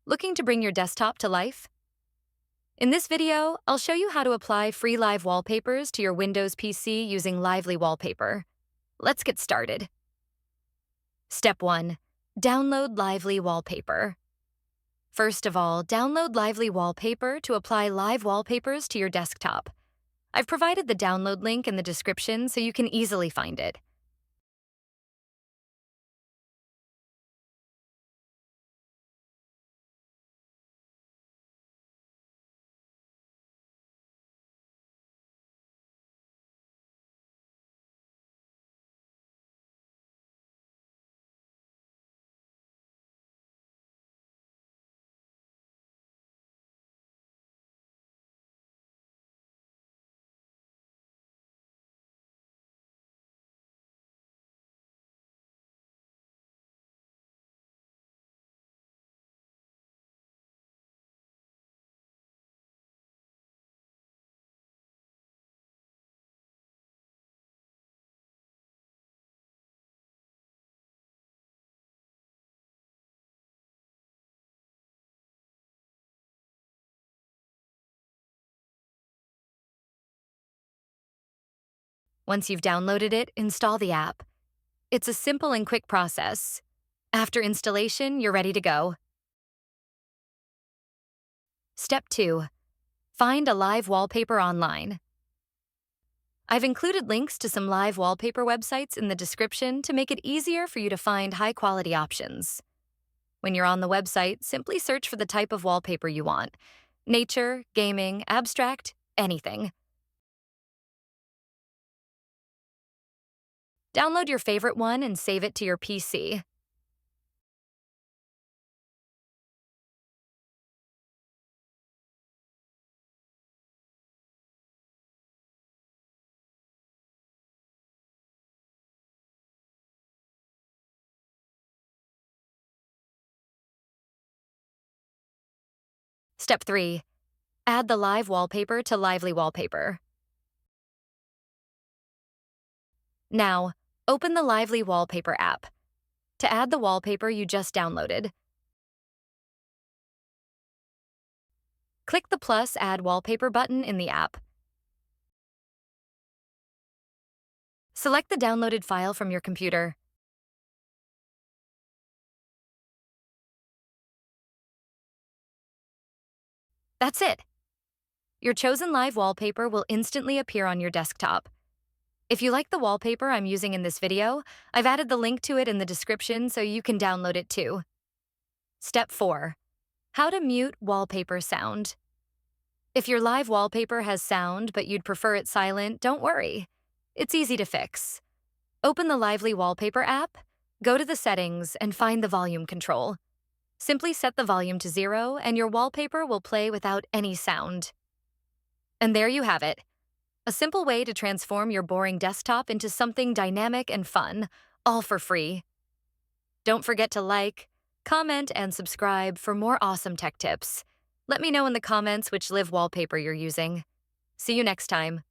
Looking to bring your desktop to life? In this video, I'll show you how to apply free live wallpapers to your Windows PC using Lively Wallpaper. Let's get started. Step 1. Download Lively Wallpaper. First of all, download Lively Wallpaper to apply live wallpapers to your desktop. I've provided the download link in the description so you can easily find it. Once you've downloaded it, install the app. It's a simple and quick process. After installation, you're ready to go. Step 2. Find a live wallpaper online. I've included links to some live wallpaper websites in the description to make it easier for you to find high-quality options. When you're on the website, simply search for the type of wallpaper you want: nature, gaming, abstract, anything. Download your favorite one and save it to your PC. Step 3. Add the live wallpaper to Lively Wallpaper. Now, open the Lively Wallpaper app. To add the wallpaper you just downloaded, click the plus Add Wallpaper button in the app. Select the downloaded file from your computer. That's it. Your chosen live wallpaper will instantly appear on your desktop. If you like the wallpaper I'm using in this video, I've added the link to it in the description so you can download it too. Step 4. How to mute wallpaper sound. If your live wallpaper has sound but you'd prefer it silent, don't worry. It's easy to fix. Open the Lively Wallpaper app, go to the settings, and find the volume control. Simply set the volume to 0 and your wallpaper will play without any sound. And there you have it. A simple way to transform your boring desktop into something dynamic and fun, all for free. Don't forget to like, comment, and subscribe for more awesome tech tips. Let me know in the comments which live wallpaper you're using. See you next time.